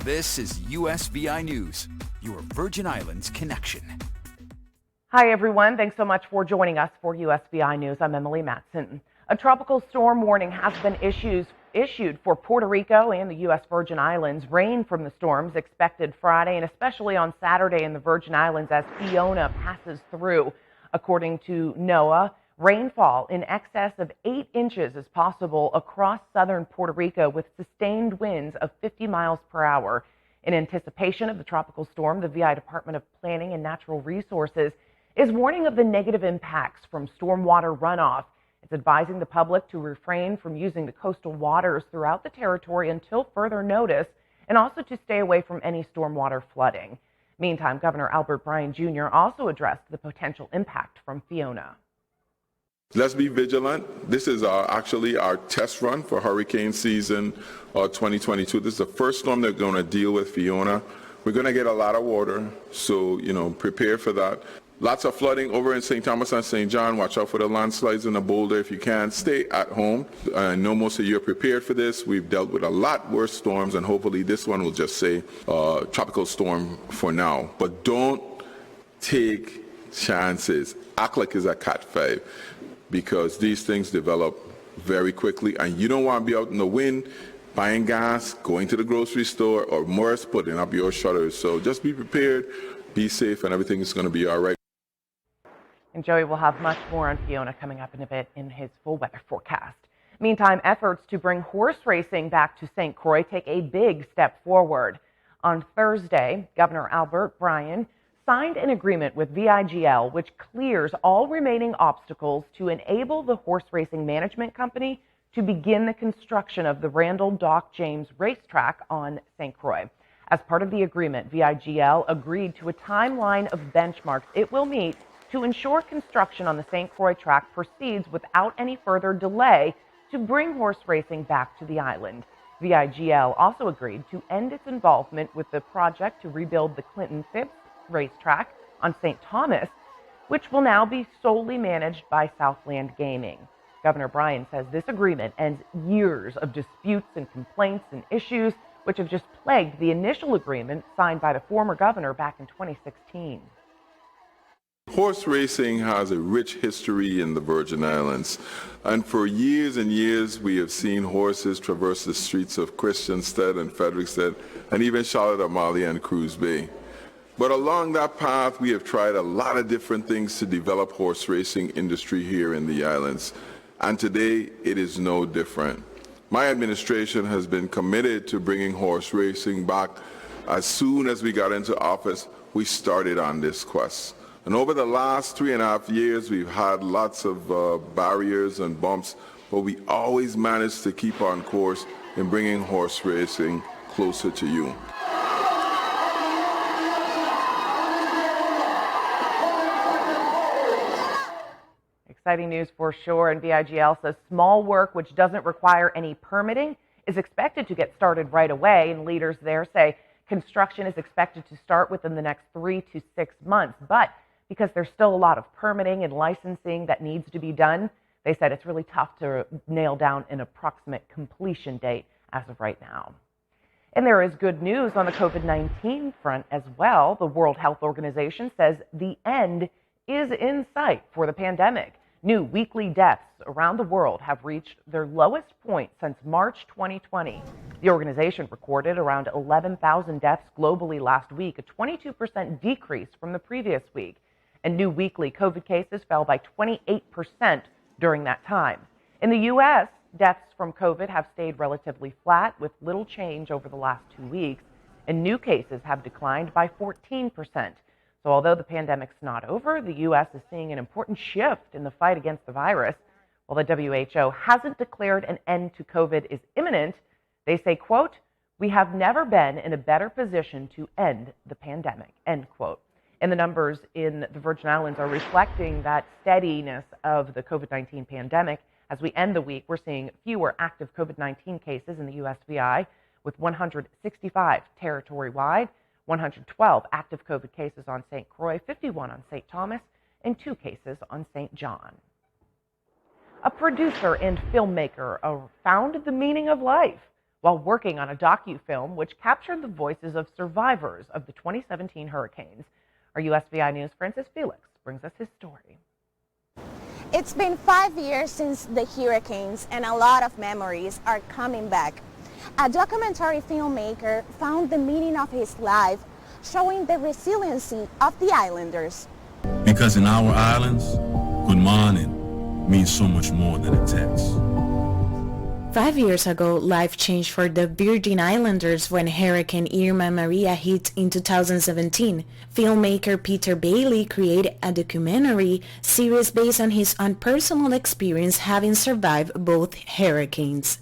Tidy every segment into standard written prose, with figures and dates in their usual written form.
This is USVI News, your Virgin Islands connection. Hi, everyone. Thanks so much for joining us for USVI News. I'm Emily Matson. A tropical storm warning has been issued for Puerto Rico and the U.S. Virgin Islands. Rain from the storms expected Friday and especially on Saturday in the Virgin Islands as Fiona passes through. According to NOAA, rainfall in excess of 8 inches is possible across southern Puerto Rico with sustained winds of 50 miles per hour. In anticipation of the tropical storm, the VI Department of Planning and Natural Resources is warning of the negative impacts from stormwater runoff. It's advising the public to refrain from using the coastal waters throughout the territory until further notice, and also to stay away from any stormwater flooding. Meantime, Governor Albert Bryan Jr. also addressed the potential impact from Fiona. Let's be vigilant. This is actually our test run for hurricane season 2022. This is the first storm they're going to deal with, Fiona. We're going to get a lot of water, so prepare for that. Lots of flooding over in St. Thomas and St. John. Watch out for the landslides in the boulder if you can. Stay at home. I know most of you are prepared for this. We've dealt with a lot worse storms, and hopefully this one will just say tropical storm for now. But don't take chances. Act like it's a Cat 5, because these things develop very quickly, and you don't want to be out in the wind buying gas, going to the grocery store, or worse, putting up your shutters. So just be prepared, be safe, and everything is going to be all right. And Joey will have much more on Fiona coming up in a bit in his full weather forecast. Meantime, efforts to bring horse racing back to St. Croix take a big step forward. On Thursday, Governor Albert Bryan signed an agreement with VIGL, which clears all remaining obstacles to enable the horse racing management company to begin the construction of the Randall Doc James racetrack on St. Croix. As part of the agreement, VIGL agreed to a timeline of benchmarks it will meet to ensure construction on the St. Croix track proceeds without any further delay to bring horse racing back to the island. VIGL also agreed to end its involvement with the project to rebuild the Clinton Phipps racetrack on St. Thomas, which will now be solely managed by Southland Gaming. Governor Bryan says this agreement ends years of disputes and complaints and issues which have just plagued the initial agreement signed by the former governor back in 2016. Horse racing has a rich history in the Virgin Islands, and for years and years we have seen horses traverse the streets of Christiansted and Frederiksted and even Charlotte Amalie and Cruz Bay. But along that path we have tried a lot of different things to develop horse racing industry here in the islands, and today it is no different. My administration has been committed to bringing horse racing back. As soon as we got into office, we started on this quest. And over the last 3.5 years, we've had lots of barriers and bumps, but we always managed to keep on course in bringing horse racing closer to you. Exciting news for sure, and VIGL says small work which doesn't require any permitting is expected to get started right away, and leaders there say construction is expected to start within the next 3 to 6 months. But because there's still a lot of permitting and licensing that needs to be done, they said it's really tough to nail down an approximate completion date as of right now. And there is good news on the COVID-19 front as well. The World Health Organization says the end is in sight for the pandemic. New weekly deaths around the world have reached their lowest point since March 2020. The organization recorded around 11,000 deaths globally last week, a 22% decrease from the previous week. And new weekly COVID cases fell by 28% during that time. In the U.S., deaths from COVID have stayed relatively flat with little change over the last 2 weeks, and new cases have declined by 14%. So although the pandemic's not over, the U.S. is seeing an important shift in the fight against the virus. While the WHO hasn't declared an end to COVID is imminent, they say, quote, "We have never been in a better position to end the pandemic," end quote. And the numbers in the Virgin Islands are reflecting that steadiness of the COVID-19 pandemic. As we end the week, we're seeing fewer active COVID-19 cases in the USVI, with 165 territory-wide, 112 active COVID cases on St. Croix, 51 on St. Thomas, and 2 cases on St. John. A producer and filmmaker found the meaning of life while working on a docu-film which captured the voices of survivors of the 2017 hurricanes. Our USVI News' Francis Felix brings us his story. It's been 5 years since the hurricanes, and a lot of memories are coming back. A documentary filmmaker found the meaning of his life, showing the resiliency of the islanders. Because in our islands, good morning means so much more than a text. 5 years ago, life changed for the Virgin Islanders when Hurricane Irma Maria hit in 2017. Filmmaker Peter Bailey created a documentary series based on his own personal experience having survived both hurricanes.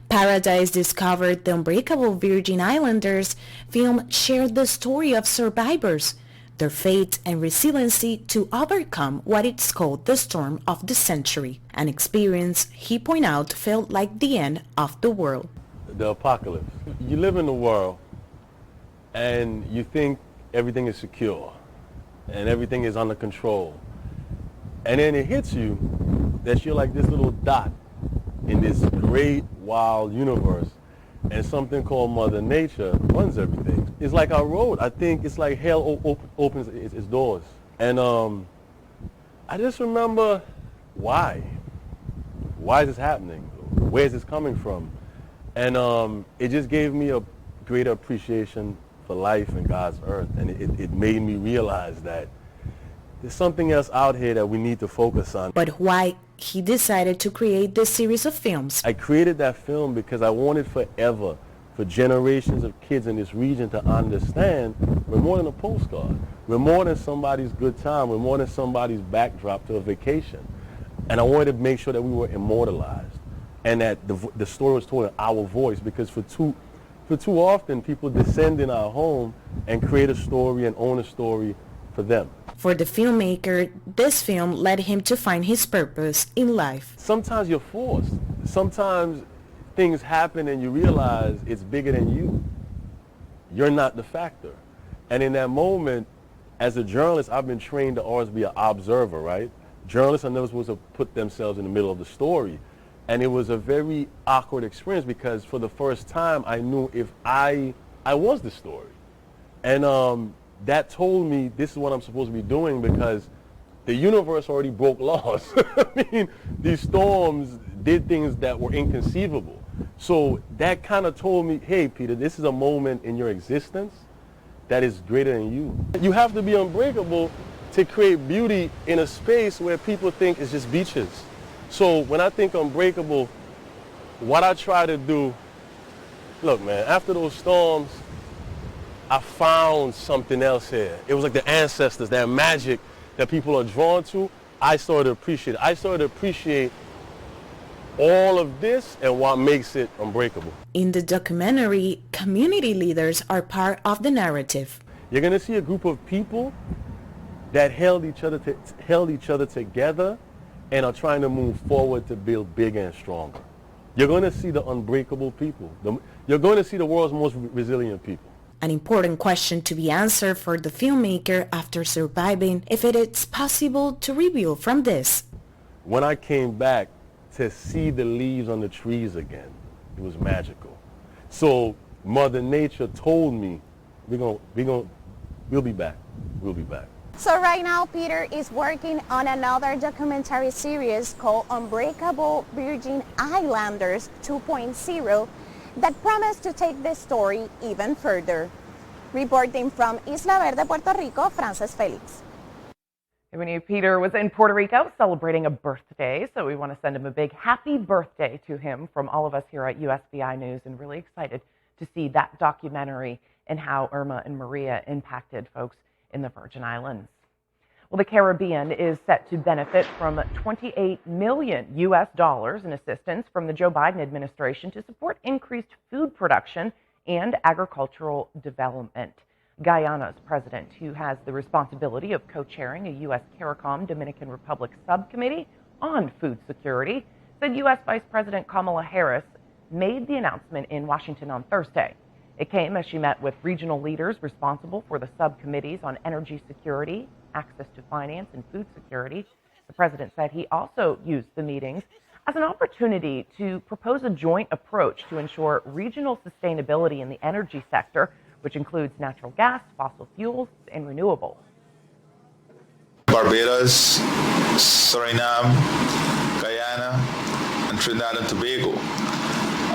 Paradise Discovered the Unbreakable Virgin Islanders film shared the story of survivors, their faith and resiliency to overcome what is called the storm of the century, an experience he pointed out felt like the end of the world. The apocalypse. You live in the world and you think everything is secure and everything is under control. And then it hits you that you're like this little dot in this great wild universe, and something called Mother Nature runs everything. It's like our road. I think it's like hell opens its doors. And I just remember why? Why is this happening? Where is this coming from? And it just gave me a greater appreciation for life and God's earth. And it made me realize that there's something else out here that we need to focus on. But why he decided to create this series of films? I created that film because I wanted forever for generations of kids in this region to understand we're more than a postcard. We're more than somebody's good time. We're more than somebody's backdrop to a vacation. And I wanted to make sure that we were immortalized and that the story was told in our voice, because for too often people descend in our home and create a story and own a story for them. For the filmmaker, this film led him to find his purpose in life. Sometimes you're forced. Sometimes things happen and you realize it's bigger than you. You're not the factor. And in that moment, as a journalist, I've been trained to always be an observer, right? Journalists are never supposed to put themselves in the middle of the story. And it was a very awkward experience because for the first time, I knew if I was the story. And that told me this is what I'm supposed to be doing, because the universe already broke laws. I mean, these storms did things that were inconceivable. So that kind of told me, hey, Peter, this is a moment in your existence that is greater than you. You have to be unbreakable to create beauty in a space where people think it's just beaches. So when I think unbreakable, what I try to do, look, man, after those storms, I found something else here. It was like the ancestors, that magic that people are drawn to. I started to appreciate it. I started to appreciate all of this and what makes it unbreakable. In the documentary, community leaders are part of the narrative. You're going to see a group of people that held each other together and are trying to move forward to build bigger and stronger. You're going to see the unbreakable people. You're going to see the world's most resilient people. An important question to be answered for the filmmaker after surviving, if it is possible to rebuild from this. When I came back to see the leaves on the trees again, it was magical. So Mother Nature told me, we'll be back. We'll be back. So right now, Peter is working on another documentary series called Unbreakable Virgin Islanders 2.0 that promised to take this story even further. Reporting from Isla Verde, Puerto Rico, Francis Felix. We knew Peter was in Puerto Rico celebrating a birthday, so we want to send him a big happy birthday to him from all of us here at USVI News, and really excited to see that documentary and how Irma and Maria impacted folks in the Virgin Islands. Well, the Caribbean is set to benefit from $28 million in assistance from the Joe Biden administration to support increased food production and agricultural development. Guyana's president, who has the responsibility of co-chairing a U.S. CARICOM Dominican Republic subcommittee on food security, said U.S. Vice President Kamala Harris made the announcement in Washington on Thursday. It came as she met with regional leaders responsible for the subcommittees on energy security, access to finance, and food security. The president said he also used the meetings as an opportunity to propose a joint approach to ensure regional sustainability in the energy sector, which includes natural gas, fossil fuels, and renewables. Barbados, Suriname, Guyana, and Trinidad and Tobago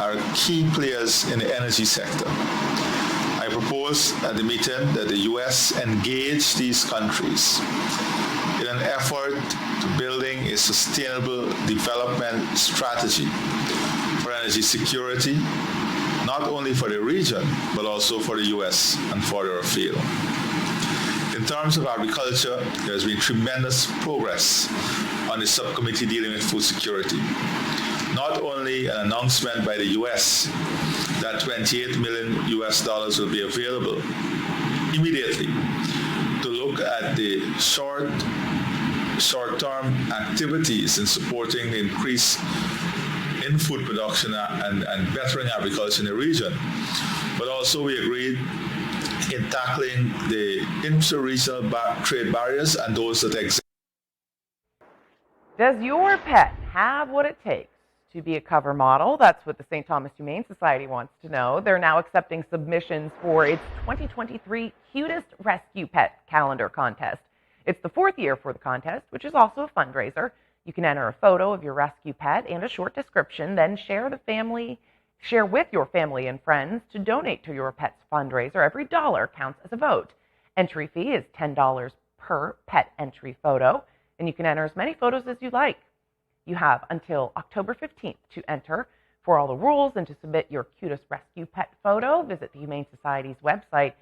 are key players in the energy sector. I propose at the meeting that the U.S. engage these countries in an effort to building a sustainable development strategy for energy security, not only for the region, but also for the U.S. and further afield. In terms of agriculture, there has been tremendous progress on the subcommittee dealing with food security. Not only an announcement by the U.S. that $28 million will be available immediately to look at the short-term activities in supporting the increase in food production and bettering agriculture in the region, but also we agreed in tackling the intra-regional trade barriers and those that exist. Does your pet have what it takes to be a cover model? That's what the St. Thomas Humane Society wants to know. They're now accepting submissions for its 2023 Cutest Rescue Pet Calendar Contest. It's the fourth year for the contest, which is also a fundraiser. You can enter a photo of your rescue pet and a short description, then share with your family and friends to donate to your pet's fundraiser. Every dollar counts as a vote. Entry fee is $10 per pet entry photo, and you can enter as many photos as you like. You have until October 15th to enter. For all the rules and to submit your cutest rescue pet photo, visit the Humane Society's website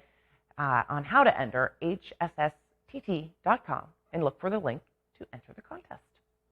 on how to enter, hsstt.com, and look for the link to enter the contest.